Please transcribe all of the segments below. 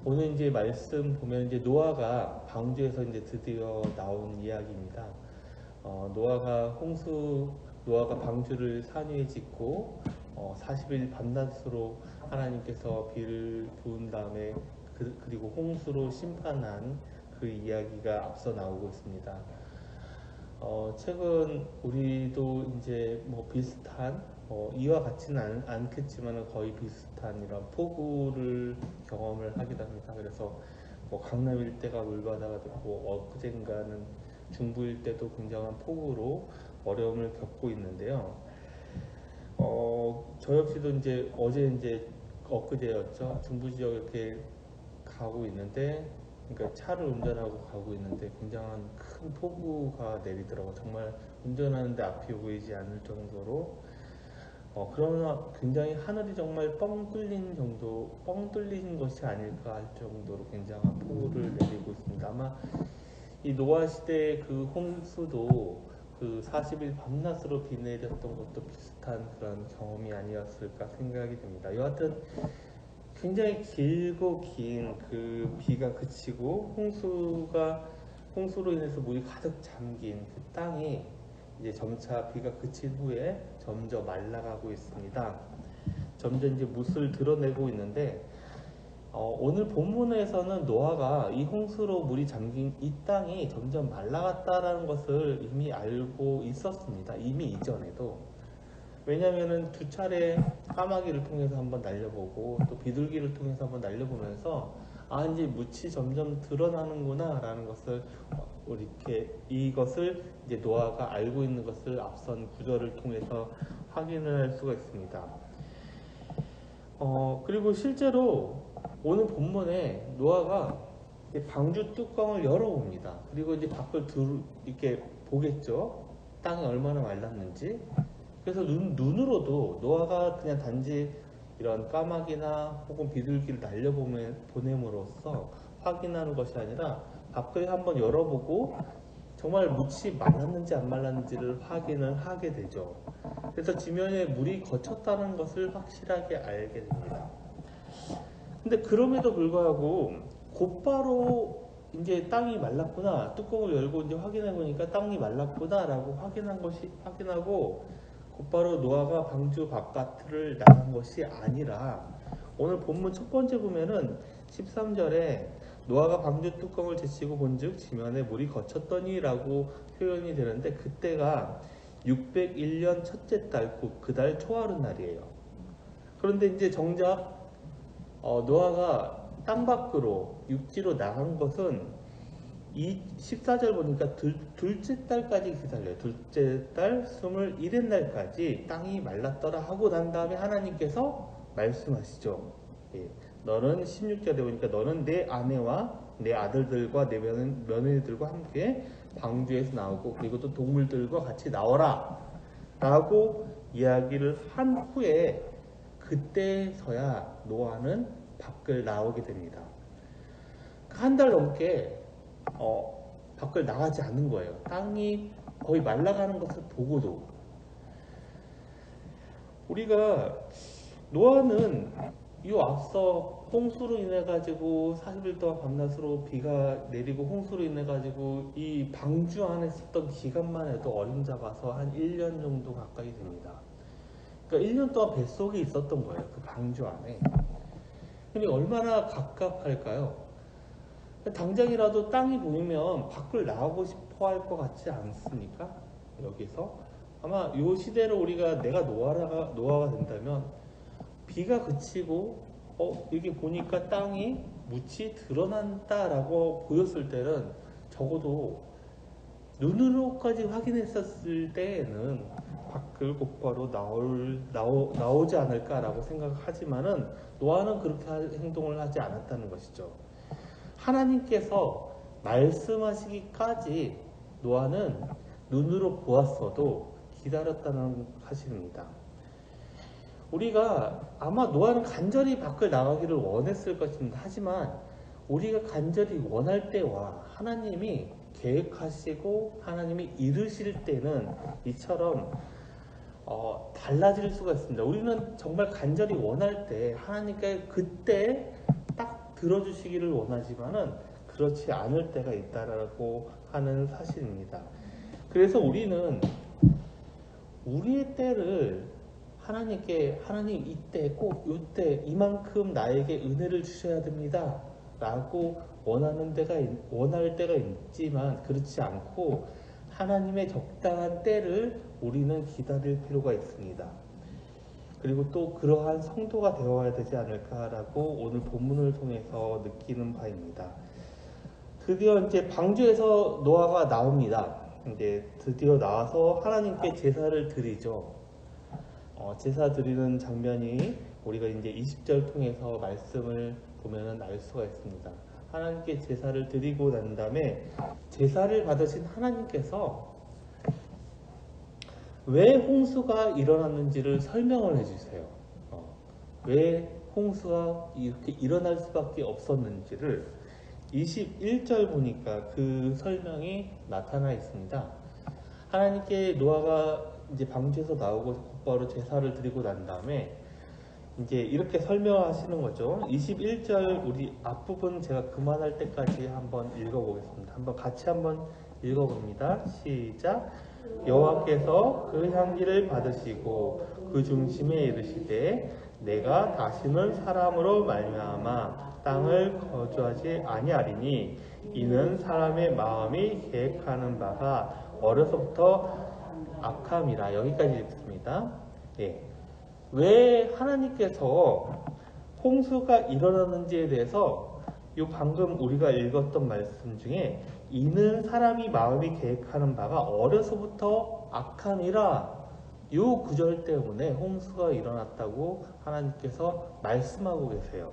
오늘 이제 말씀 보면 이제 노아가 방주에서 이제 드디어 나온 이야기입니다. 노아가 방주를 산 위에 짓고 40일 밤낮으로 하나님께서 비를 부은 다음에 그리고 홍수로 심판한 그 이야기가 앞서 나오고 있습니다. 최근 우리도 이제 뭐 비슷한 이와 같지는 않겠지만 거의 비슷한 이런 폭우를 경험을 하기도 합니다. 그래서 뭐 강남 일대가 물바다가 됐고 엊그젠가는 중부 일대도 굉장한 폭우로 어려움을 겪고 있는데요. 저 역시도 이제 엊그제였죠. 중부 지역 이렇게 가고 있는데, 그러니까 차를 운전하고 가고 있는데 굉장한 큰 폭우가 내리더라고요. 정말 운전하는데 앞이 보이지 않을 정도로 그러나 굉장히 하늘이 정말 뻥 뚫린 것이 아닐까 할 정도로 굉장한 폭우를 내리고 있습니다. 아마 이 노아 시대의 그 홍수도 그 40일 밤낮으로 비 내렸던 것도 비슷한 그런 경험이 아니었을까 생각이 듭니다. 여하튼 굉장히 길고 긴 그 비가 그치고 홍수로 인해서 물이 가득 잠긴 그 땅이 이제 점차 비가 그친 후에 점점 말라가고 있습니다. 점점 이제 못을 드러내고 있는데 오늘 본문에서는 노아가 이 홍수로 물이 잠긴 이 땅이 점점 말라갔다라는 것을 이미 알고 있었습니다. 이미 이전에도. 왜냐하면 두 차례 까마귀를 통해서 한번 날려보고 또 비둘기를 통해서 한번 날려보면서 이제 묻이 점점 드러나는구나 라는 것을 이것을 이제 노아가 알고 있는 것을 앞선 구절을 통해서 확인을 할 수가 있습니다. 그리고 실제로 오늘 본문에 노아가 방주 뚜껑을 열어봅니다. 그리고 이제 밖을 이렇게 보겠죠. 땅이 얼마나 말랐는지. 그래서 눈으로도 노아가 그냥 단지 이런 까마귀나 혹은 비둘기를 날려보냄으로써 확인하는 것이 아니라 밖을 한번 열어보고 정말 묻이 말랐는지 안 말랐는지를 확인을 하게 되죠. 그래서 지면에 물이 거쳤다는 것을 확실하게 알게 됩니다. 근데 그럼에도 불구하고 곧바로 이제 땅이 말랐구나, 뚜껑을 열고 이제 확인해 보니까 땅이 말랐구나라고 확인하고 곧바로 노아가 방주 바깥을 나간 것이 아니라 오늘 본문 첫 번째 보면은 13절에 노아가 방주 뚜껑을 제치고 본즉 지면에 물이 거쳤더니 라고 표현이 되는데 그때가 601년 첫째 달 그달 초하루 날이에요. 그런데 이제 정작 노아가 땅 밖으로 육지로 나간 것은 이 14절 보니까 둘째 달까지 기다려요. 둘째 달 21일 날까지 땅이 말랐더라 하고 난 다음에 하나님께서 말씀하시죠. 너는 16절에 보니까 너는 내 아내와 내 아들들과 내 며느리들과 함께 방주에서 나오고 그리고 또 동물들과 같이 나오라 라고 이야기를 한 후에 그때서야 노아는 밖을 나오게 됩니다. 한 달 넘게 밖을 나가지 않는 거예요. 땅이 거의 말라가는 것을 보고도. 우리가 노아는 이 앞서 홍수로 인해 가지고 40일 동안 밤낮으로 비가 내리고 홍수로 인해 가지고 이 방주 안에 있었던 기간만 해도 어림잡아서 한 1년 정도 가까이 됩니다. 그러니까 1년 동안 뱃속에 있었던 거예요. 그 방주 안에. 그러니 얼마나 갑갑할까요? 당장이라도 땅이 보이면 밖을 나가고 싶어 할 것 같지 않습니까? 여기서 아마 이 시대로 내가 노아가 된다면 비가 그치고 여기 보니까 땅이 묻이 드러난다라고 보였을 때는 적어도 눈으로까지 확인했었을 때에는 밖을 곧바로 나오지 않을까라고 생각하지만은 노아는 그렇게 행동을 하지 않았다는 것이죠. 하나님께서 말씀하시기까지 노아는 눈으로 보았어도 기다렸다는 사실입니다. 우리가 아마 노아는 간절히 밖을 나가기를 원했을 것입니다. 하지만 우리가 간절히 원할 때와 하나님이 계획하시고 하나님이 이루실 때는 이처럼 달라질 수가 있습니다. 우리는 정말 간절히 원할 때 하나님께 그때 딱 들어주시기를 원하지만은 그렇지 않을 때가 있다라고 하는 사실입니다. 그래서 우리는 우리의 때를 하나님께, 하나님 이때 꼭 이때 이만큼 나에게 은혜를 주셔야 됩니다 라고 원할 때가 있지만 그렇지 않고 하나님의 적당한 때를 우리는 기다릴 필요가 있습니다. 그리고 또 그러한 성도가 되어야 되지 않을까라고 오늘 본문을 통해서 느끼는 바입니다. 드디어 이제 방주에서 노아가 나옵니다. 이제 드디어 나와서 하나님께 제사를 드리죠. 제사 드리는 장면이 우리가 이제 20절 통해서 말씀을 보면은 알 수가 있습니다. 하나님께 제사를 드리고 난 다음에 제사를 받으신 하나님께서 왜 홍수가 일어났는지를 설명을 해주세요. 왜 홍수가 이렇게 일어날 수밖에 없었는지를 21절 보니까 그 설명이 나타나 있습니다. 하나님께 노아가 이제 방주에서 나오고 곧바로 제사를 드리고 난 다음에 이제 이렇게 설명하시는 거죠. 21절 우리 앞부분 제가 그만할 때까지 한번 읽어보겠습니다. 같이 한번 읽어봅니다. 시작. 여호와께서 그 향기를 받으시고 그 중심에 이르시되 내가 다시는 사람으로 말미암아 땅을 거주하지 아니하리니 이는 사람의 마음이 계획하는 바가 어려서부터 악함이라. 여기까지 읽습니다. 예. 왜 하나님께서 홍수가 일어나는지에 대해서 요 방금 우리가 읽었던 말씀 중에 이는 사람이 마음이 계획하는 바가 어려서부터 악함이라 요 구절 때문에 홍수가 일어났다고 하나님께서 말씀하고 계세요.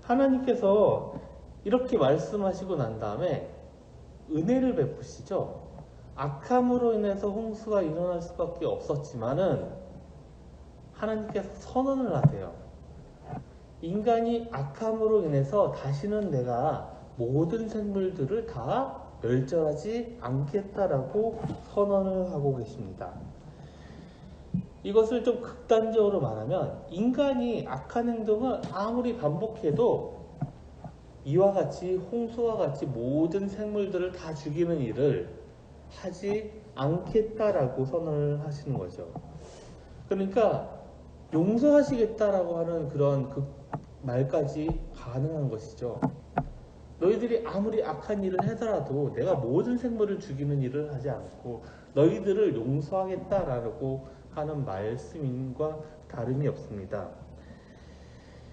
하나님께서 이렇게 말씀하시고 난 다음에 은혜를 베푸시죠. 악함으로 인해서 홍수가 일어날 수밖에 없었지만은 하나님께서 선언을 하세요. 인간이 악함으로 인해서 다시는 내가 모든 생물들을 다 멸절하지 않겠다라고 선언을 하고 계십니다. 이것을 좀 극단적으로 말하면 인간이 악한 행동을 아무리 반복해도 이와 같이 홍수와 같이 모든 생물들을 다 죽이는 일을 하지 않겠다라고 선언을 하시는 거죠. 그러니까 용서하시겠다라고 하는 그런 그 말까지 가능한 것이죠. 너희들이 아무리 악한 일을 하더라도 내가 모든 생물을 죽이는 일을 하지 않고 너희들을 용서하겠다라고 하는 말씀과 다름이 없습니다.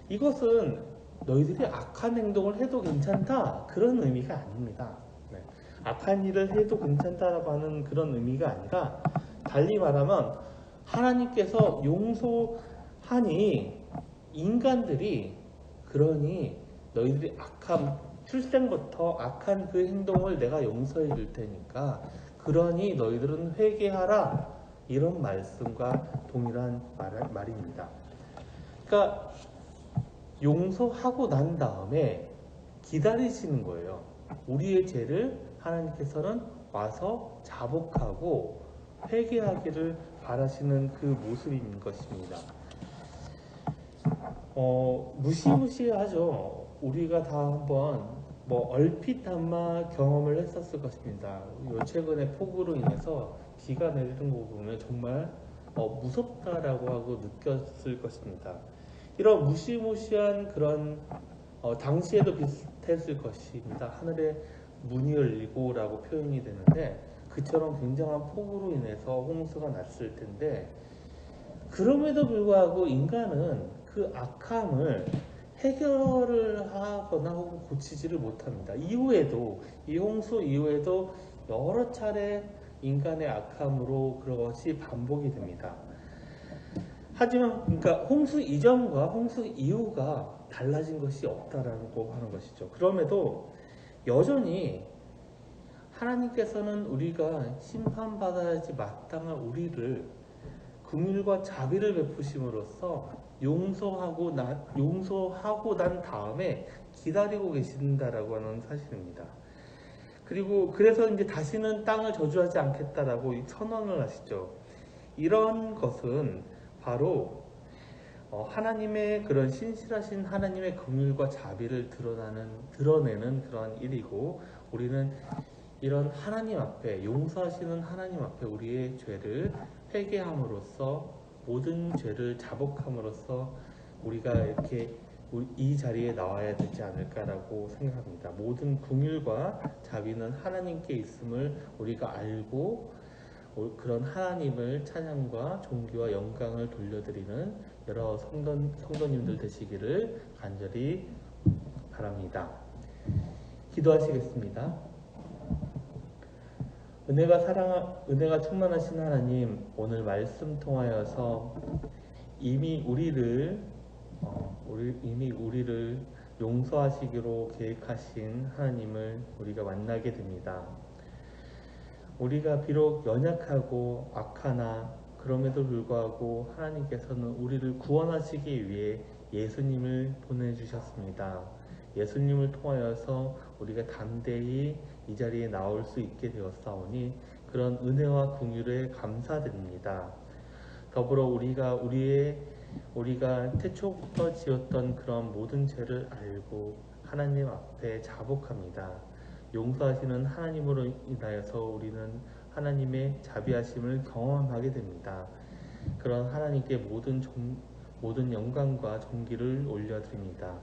이것은 너희들이 악한 행동을 해도 괜찮다 그런 의미가 아닙니다. 네. 악한 일을 해도 괜찮다라고 하는 그런 의미가 아니라 달리 말하면 하나님께서 용서하니 인간들이 그러니 너희들이 출생부터 악한 그 행동을 내가 용서해 줄 테니까 그러니 너희들은 회개하라 이런 말씀과 동일한 말입니다. 그러니까 용서하고 난 다음에 기다리시는 거예요. 우리의 죄를 하나님께서는 와서 자복하고 회개하기를 바라시는 그 모습인 것입니다. 무시무시하죠. 우리가 다 한번 얼핏 아마 경험을 했었을 것입니다. 요 최근에 폭우로 인해서 비가 내리는 거 보면 정말 무섭다라고 하고 느꼈을 것입니다. 이런 무시무시한 그런 당시에도 비슷했을 것입니다. 하늘에 문이 열리고라고 표현이 되는데 그처럼 굉장한 폭우로 인해서 홍수가 났을 텐데 그럼에도 불구하고 인간은 그 악함을 해결을 하거나 혹은 고치지를 못합니다. 이후에도 이 홍수 이후에도 여러 차례 인간의 악함으로 그것이 반복이 됩니다. 하지만 그러니까 홍수 이전과 홍수 이후가 달라진 것이 없다라고 하는 것이죠. 그럼에도 여전히 하나님께서는 우리가 심판받아야지 마땅한 우리를 긍휼과 자비를 베푸심으로써 용서하고 난 다음에 기다리고 계신다라고 하는 사실입니다. 그리고 그래서 이제 다시는 땅을 저주하지 않겠다라고 선언을 하시죠. 이런 것은 바로 하나님의 그런 신실하신 하나님의 긍휼과 자비를 드러내는 그러한 일이고, 우리는 이런 하나님 앞에, 용서하시는 하나님 앞에 우리의 죄를 회개함으로써, 모든 죄를 자복함으로써 우리가 이렇게 이 자리에 나와야 되지 않을까라고 생각합니다. 모든 긍휼과 자비는 하나님께 있음을 우리가 알고, 그런 하나님을 찬양과 존귀와 영광을 돌려드리는 여러 성도님들 되시기를 간절히 바랍니다. 기도하시겠습니다. 은혜가 충만하신 하나님, 오늘 말씀 통하여서 이미 우리를 용서하시기로 계획하신 하나님을 우리가 만나게 됩니다. 우리가 비록 연약하고 악하나 그럼에도 불구하고 하나님께서는 우리를 구원하시기 위해 예수님을 보내주셨습니다. 예수님을 통하여서 우리가 담대히 이 자리에 나올 수 있게 되었사오니 그런 은혜와 긍휼에 감사드립니다. 더불어 우리가 태초부터 지었던 그런 모든 죄를 알고 하나님 앞에 자복합니다. 용서하시는 하나님으로 인하여서 우리는 하나님의 자비하심을 경험하게 됩니다. 그런 하나님께 모든 영광과 존귀를 올려드립니다.